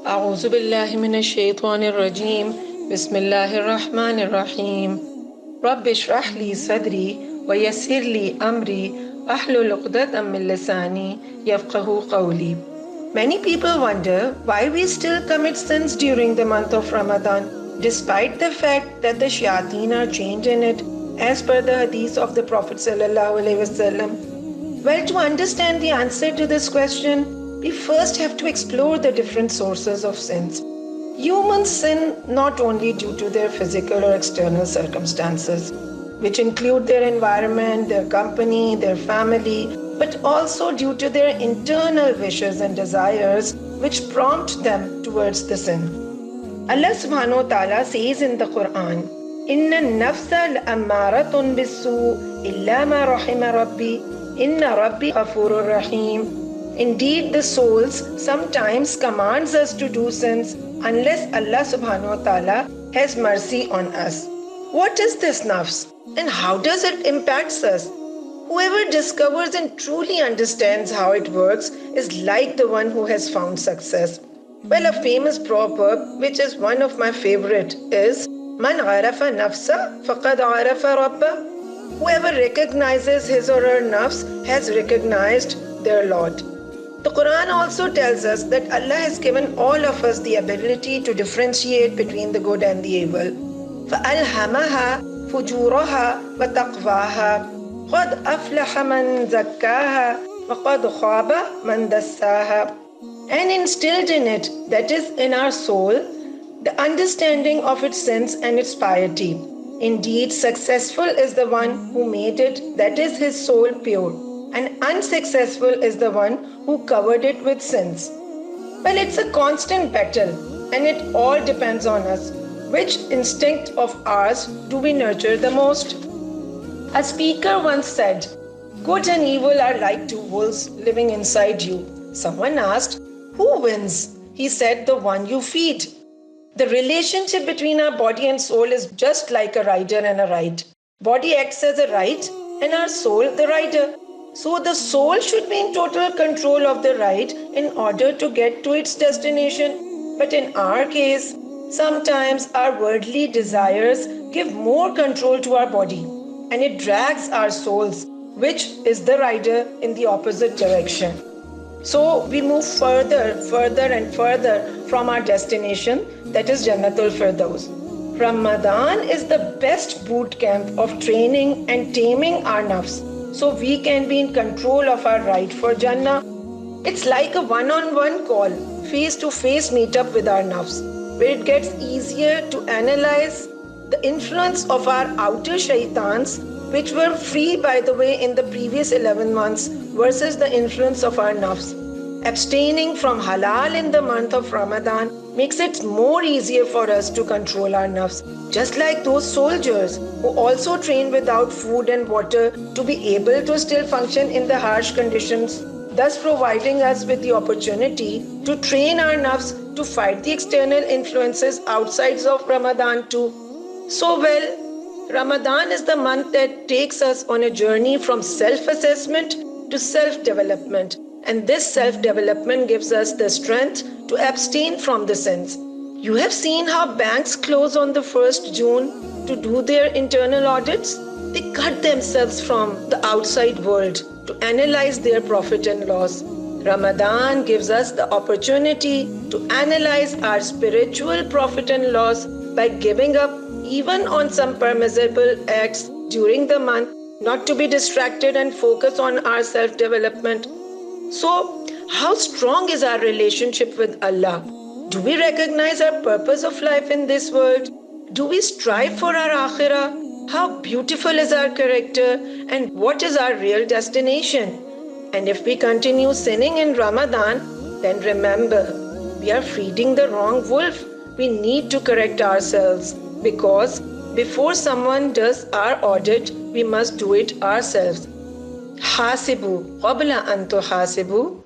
أعوذ بالله من الشيطان الرجيم بسم الله الرحمن الرحيم رب اشرح لي صدري ويسر لي أمري واحلل عقدة من لساني يفقهوا قولي. Many people wonder why we still commit sins during the month of Ramadan, despite the fact that the shayateen are chained in it, as per the hadith of the Prophet ﷺ. Well, to understand the answer to this question, we first have to explore the different sources of sins. Humans sin not only due to their physical or external circumstances, which include their environment, their company, their family, but also due to their internal wishes and desires which prompt them towards the sin. Allah subhanahu wa ta'ala says in the Quran, Inna nafsa al-ammaratun bisu illa ma rahima rabbi, inna rabbi ghafurur rahim. Indeed, the souls sometimes commands us to do sins unless Allah subhanahu wa ta'ala has mercy on us. What is this nafs and how does it impact us? Whoever discovers and truly understands how it works is like the one who has found success. Well, a famous proverb, which is one of my favorite, is Man arafa nafsa faqad arafa rabba. Whoever recognizes his or her nafs has recognized their Lord. The Quran also tells us that Allah has given all of us the ability to differentiate between the good and the evil. فَأَلْهَمَهَا فُجُورَهَا وَتَقْوَاهَا قَدْ أَفْلَحَ مَنْ زَكَّاهَا وَقَدْ خَابَ مَنْ دَسَّاهَا. And instilled in it, that is in our soul, the understanding of its sins and its piety. Indeed, successful is the one who made it, that is his soul pure, and unsuccessful is the one who covered it with sins. Well, it's a constant battle, and it all depends on us. Which instinct of ours do we nurture the most? A speaker once said, good and evil are like two wolves living inside you. Someone asked, who wins? He said, the one you feed. The relationship between our body and soul is just like a rider and a ride. Body acts as a ride and our soul the rider. So the soul should be in total control of the ride in order to get to its destination. But in our case, sometimes our worldly desires give more control to our body and it drags our souls, which is the rider, in the opposite direction. So we move further and further from our destination, that is Jannatul Firdaus. Ramadan is the best boot camp of training and taming our nafs, so we can be in control of our ride for Jannah. It's like a one-on-one call, face-to-face meetup with our nafs, where it gets easier to analyze the influence of our outer shaitans, which were free, by the way, in the previous 11 months, versus the influence of our nafs. Abstaining from halal in the month of Ramadan makes it more easier for us to control our nafs, just like those soldiers who also train without food and water to be able to still function in the harsh conditions, thus providing us with the opportunity to train our nafs to fight the external influences outside of Ramadan too. So well, Ramadan is the month that takes us on a journey from self-assessment to self-development. And this self-development gives us the strength to abstain from the sins. You have seen how banks close on the 1st June to do their internal audits. They cut themselves from the outside world to analyze their profit and loss. Ramadan gives us the opportunity to analyze our spiritual profit and loss by giving up even on some permissible acts during the month, not to be distracted and focus on our self-development. So, how strong is our relationship with Allah? Do we recognize our purpose of life in this world? Do we strive for our akhirah? How beautiful is our character and what is our real destination? And if we continue sinning in Ramadan, then remember, we are feeding the wrong wolf. We need to correct ourselves, because before someone does our audit, we must do it ourselves. Hasibu qabla an tuhasibu.